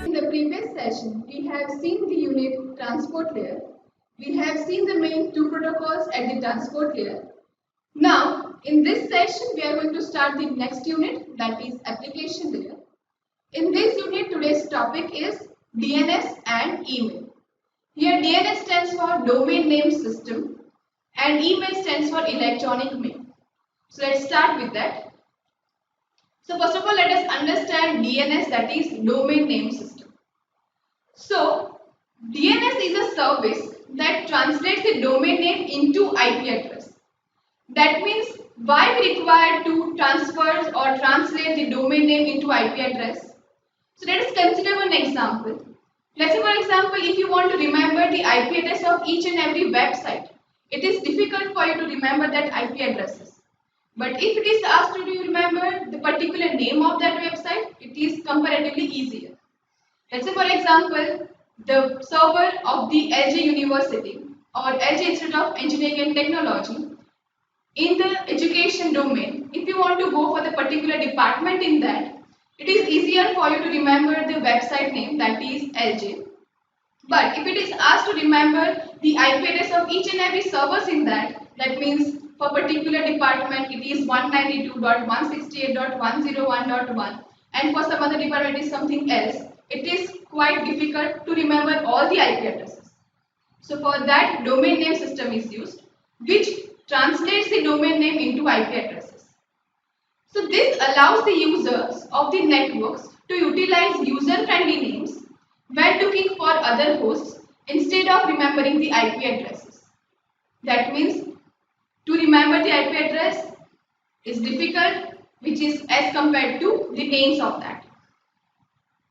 In the previous session, we have seen the unit transport layer. We have seen the main two protocols at the transport layer. Now, in this session, we are going to start the next unit, that is application layer. In this unit, today's topic is DNS and email. Here, DNS stands for Domain Name System and email stands for Electronic Mail. So, let's start with that. So, first of all, let us understand DNS, that is Domain Name System. So, DNS is a service that translates the domain name into IP address. That means why we require to transfer or translate the domain name into IP address. So, let us consider one example. Let's say, for example, if you want to remember the IP address of each and every website, it is difficult for you to remember that IP addresses. But if it is asked you to remember the particular name of that website, it is comparatively easier. Let's say, for example, the server of the LG University or LG Institute of Engineering and Technology in the education domain. If you want to go for the particular department in that, it is easier for you to remember the website name, that is LG. But if it is asked to remember the IP address of each and every servers in that, that means for particular department it is 192.168.101.1 and for some other department it is something else. It is quite difficult to remember all the IP addresses. So for that, domain name system is used, which translates the domain name into IP addresses. So this allows the users of the networks to utilize user-friendly names when looking for other hosts instead of remembering the IP addresses. That means to remember the IP address is difficult, which is as compared to the names of that.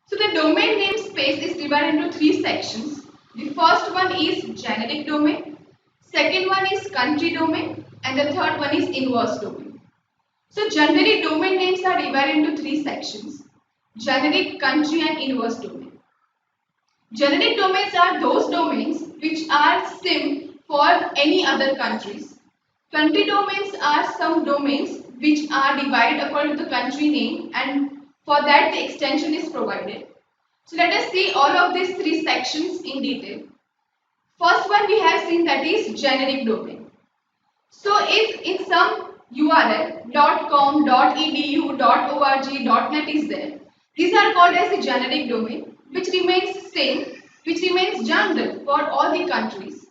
So the domain namespace is divided into three sections. The first one is generic domain, second one is country domain, and the third one is inverse domain. So generic domain names are divided into three sections: generic, country, and inverse domain. Generic domains are those domains which are same for any other countries. Country domains are some domains which are divided according to the country name, and for that the extension is provided. So let us see all of these three sections in detail. First one we have seen, that is generic domain. So if in some URL .com, .edu, .org, .net is there, these are called as the generic domain, which remains same, which remains general for all the countries,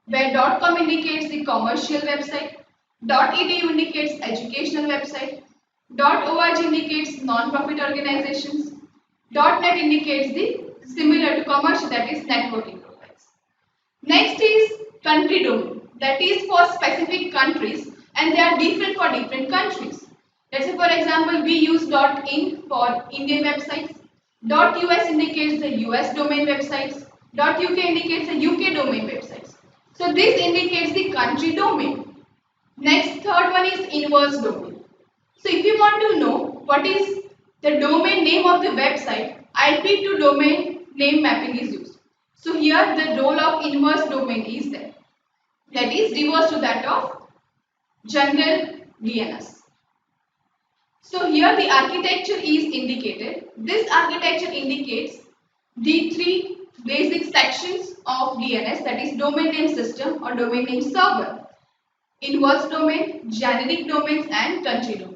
where .com indicates the commercial website, .edu indicates educational website, .org indicates non-profit organizations, .net indicates the similar to commercial, that is networking profiles. Next is country domain, that is for specific countries and they are different for different countries. Let's say, for example, we use .in for Indian websites, .us indicates the US domain websites, .uk indicates the UK domain websites. So this indicates the country domain. Next, third one is inverse domain. So if you want to know what is the domain name of the website, IP to domain name mapping is used. So here the role of inverse domain is there. That is reverse to that of general DNS. So here the architecture is indicated. This architecture indicates the three basic sections of DNS, that is domain name system or domain name server, inverse domain, generic domains and country domain.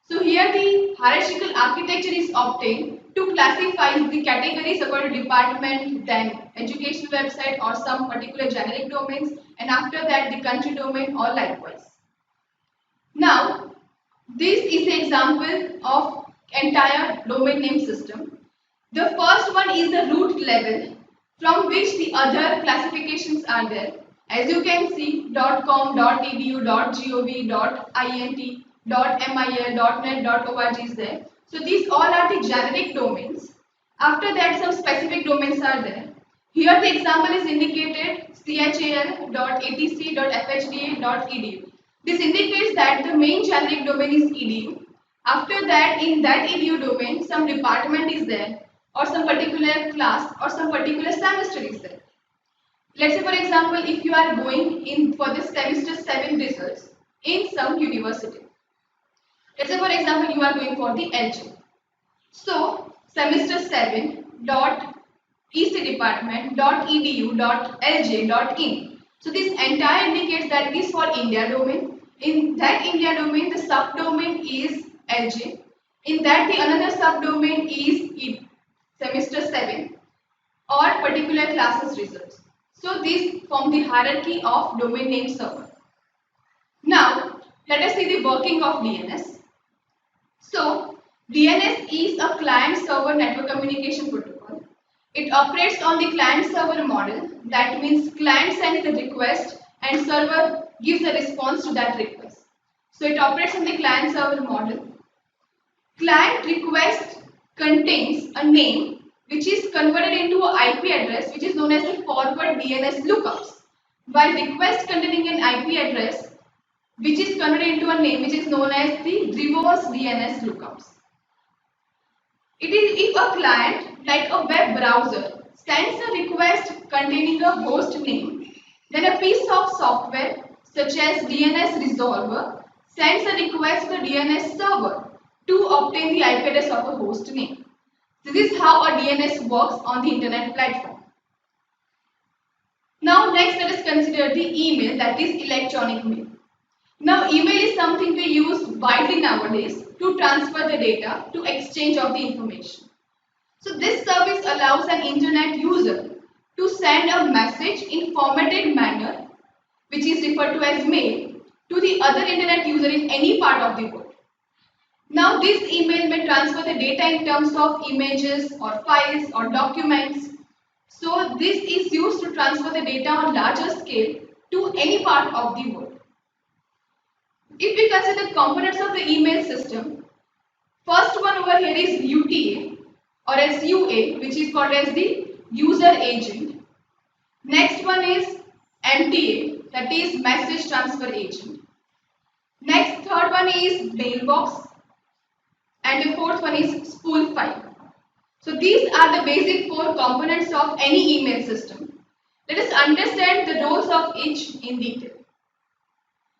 So here the hierarchical architecture is obtained to classify the categories according to department, then educational website or some particular generic domains, and after that the country domain or likewise. Now, this is the example of entire domain name system. The first one is the root level from which the other classifications are there. As you can see, .com, .edu, .gov, .int, .mil, .net, .org is there. So these all are the generic domains. After that, some specific domains are there. Here the example is indicated chal.atc.fhda.edu. This indicates that the main generic domain is edu. After that, in that edu domain, some department is there or some particular class or some particular semester is there. Let's say for example, if you are going in for the semester 7 results in some university. Let's say for example, you are going for the LG. So, semester 7 dot EC department dot edu dot lj dot in. So this entire indicates that it is for India domain. In that India domain, the subdomain is LJ. In that, the another subdomain is semester 7 or particular classes results. So these form the hierarchy of domain name server. Now, let us see the working of DNS. So, DNS is a client-server network communication protocol. It operates on the client-server model. That means client sends the request and server gives a response to that request. So, it operates on the client-server model. Client request contains a name which is converted into an IP address which is known as the forward DNS lookups. While request containing an IP address which is converted into a name which is known as the reverse DNS lookups. It is if a client like a web browser sends a request containing a host name, then a piece of software such as DNS resolver sends a request to the DNS server to obtain the IP address of a host name. This is how a DNS works on the internet platform. Now next let us consider the email, that is electronic mail. Now email is something we use widely nowadays to transfer the data, to exchange of the information. So this service allows an internet user to send a message in formatted manner, which is referred to as mail, to the other internet user in any part of the world. Now this email may transfer the data in terms of images or files or documents. So this is used to transfer the data on larger scale to any part of the world. If we consider the components of the email system, first one over here is UTA or as UA, which is called as the user agent. Next one is MTA, that is message transfer agent. Next, third one is mailbox, and the fourth one is spool file. So these are the basic four components of any email system. Let us understand the roles of each in detail.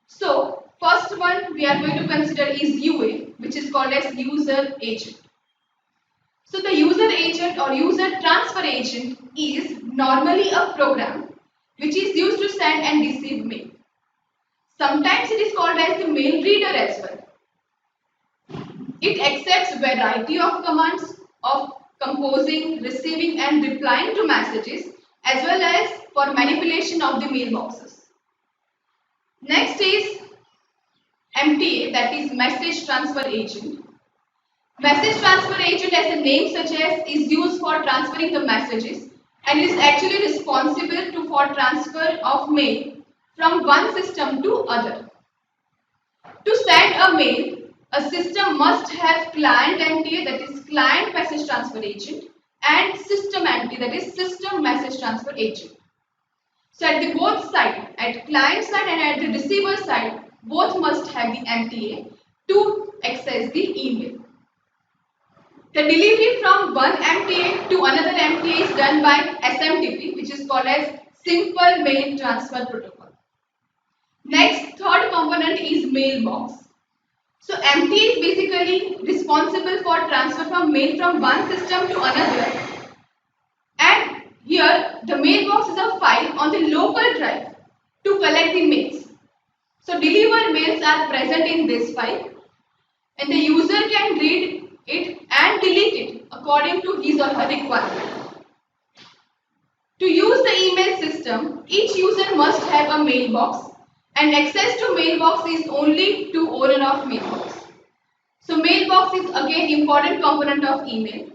So first one we are going to consider is UA, which is called as user agent. So the user agent or user transfer agent is normally a program which is used to send and receive mail. Sometimes it is called as the mail reader as well. It accepts variety of commands of composing, receiving and replying to messages as well as for manipulation of the mailboxes. Next is MTA, that is message transfer agent. Message transfer agent, as the name suggests, is used for transferring the messages and is actually responsible for transfer of mail from one system to other. To send a mail, a system must have client MTA, that is client message transfer agent, and system MTA, that is system message transfer agent. So at the both sides, at client side and at the receiver side, both must have the MTA to access the email. The delivery from one MTA to another MTA is done by SMTP, which is called as Simple Mail Transfer Protocol. Next, third component is mailbox. So MTA is basically responsible for transfer from mail from one system to another. And here the mailbox is a file on the local drive to collect the mails. So delivered mails are present in this file. and the user can read it and delete it according to his or her requirement. To use the email system, each user must have a mailbox, and access to mailbox is only to owner of mailbox. So mailbox is again important component of email.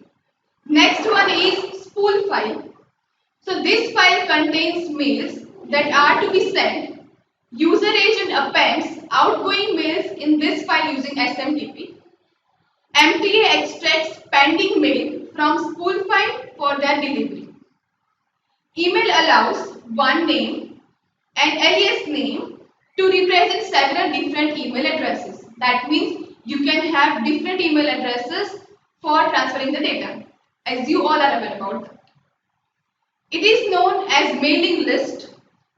Next one is spool file. So this file contains mails that are to be sent. User agent appends outgoing mails in this file using SMTP. MTA extracts pending mail from spool file for their delivery. Email allows one name and alias name to represent several different email addresses. That means you can have different email addresses for transferring the data, as you all are aware about that. It is known as mailing list.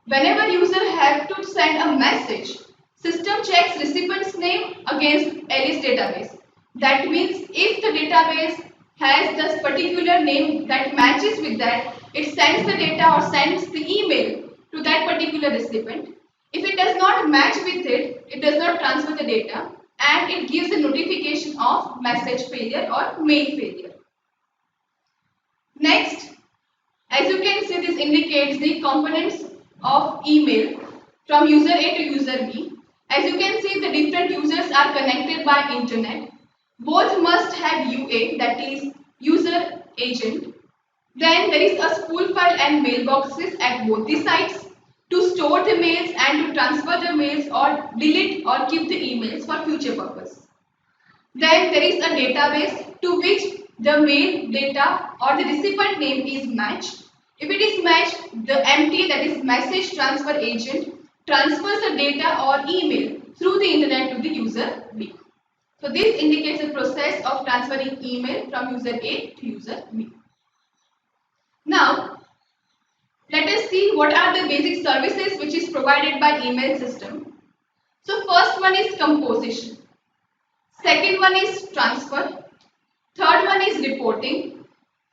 Whenever user have to send a message, system checks recipient's name against alias database. That means if the database has this particular name that matches with that, it sends the data or sends the email to that particular recipient. If it does not match with it, it does not transfer the data and it gives a notification of message failure or mail failure. Next, as you can see, this indicates the components of email from user A to user B. As you can see, the different users are connected by internet. Both must have UA, that is user agent. Then there is a spool file and mailboxes at both the sides to store the mails and to transfer the mails or delete or keep the emails for future purpose. Then there is a database to which the mail data or the recipient name is matched. If it is matched, the MTA, that is message transfer agent, transfers the data or email through the internet to the user B. So this indicates the process of transferring email from user A to user B. Now, let us see what are the basic services which is provided by email system. So first one is composition. Second one is transfer. Third one is reporting.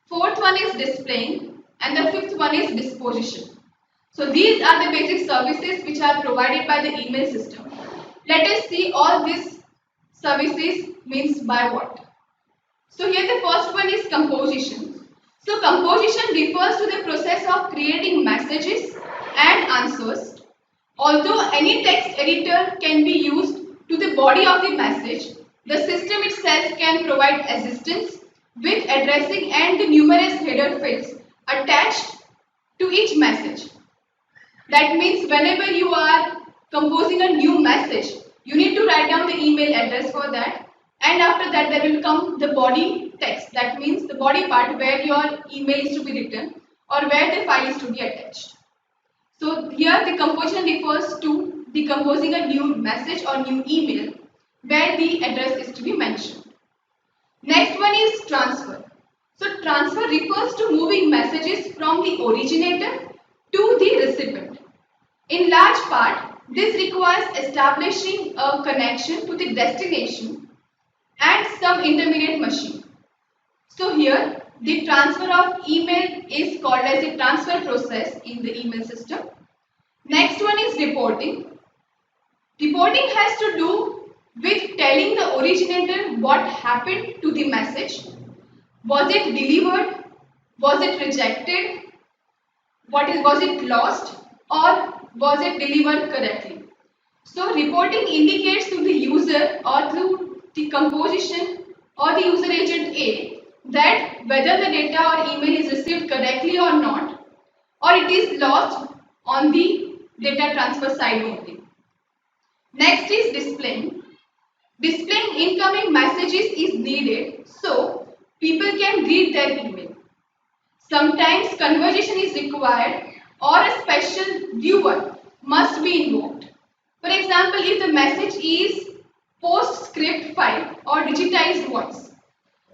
Fourth one is displaying. And the fifth one is disposition. So these are the basic services which are provided by the email system. Let us see all these services means by what. So here the first one is composition. So composition refers to the process of creating messages and answers. Although any text editor can be used to the body of the message, the system itself can provide assistance with addressing and the numerous header fields attached to each message. That means whenever you are composing a new message, you need to write down the email address for that, and after that there will come the body text. That means the body part where your email is to be written or where the file is to be attached. So here the composition refers to the composing a new message or new email where the address is to be mentioned. Next one is transfer. So transfer refers to moving messages from the originator to the recipient. In large part, this requires establishing a connection to the destination and some intermediate machine. So here, the transfer of email is called as a transfer process in the email system. Next one is reporting. Reporting has to do with telling the originator what happened to the message. Was it delivered? Was it rejected? Was it lost? Or was it delivered correctly? So reporting indicates to the user or through the composition or the user agent A that whether the data or email is received correctly or not, or it is lost on the data transfer side only. Next is displaying. Displaying incoming messages is needed so people can read their email. Sometimes conversation is required or a special viewer must be invoked. For example, if the message is PostScript file or digitized voice,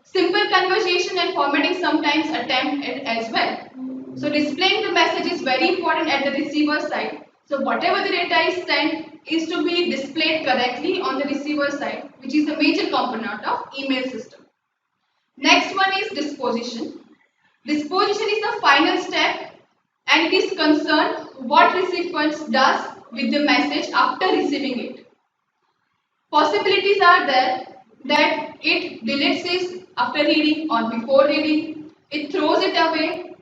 simple conversation and formatting sometimes attempted as well. So displaying the message is very important at the receiver side. So whatever the data is sent is to be displayed correctly on the receiver side, which is a major component of email system. Next one is disposition. Disposition is the final step and it is concerned what recipient does with the message after receiving it. Possibilities are there that it deletes this after reading or before reading, it throws it away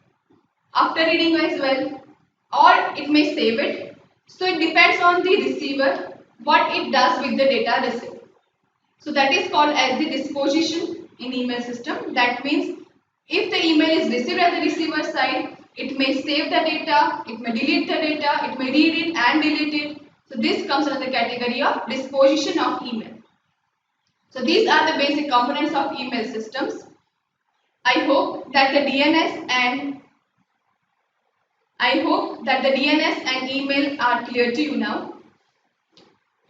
after reading as well, or it may save it. So it depends on the receiver what it does with the data received. So that is called as the disposition in email system. That means if the email is received at the receiver side, it may save the data, it may delete the data, it may read it and delete it. So this comes under the category of disposition of email. So these are the basic components of email systems. I hope that the DNS and email are clear to you now.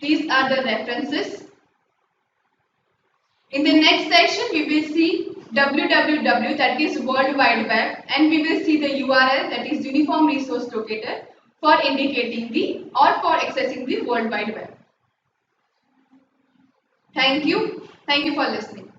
These are the references. In the next section, we will see www, that is World Wide Web, and we will see the URL, that is Uniform Resource Locator, for indicating the or for accessing the World Wide Web. Thank you. Thank you for listening.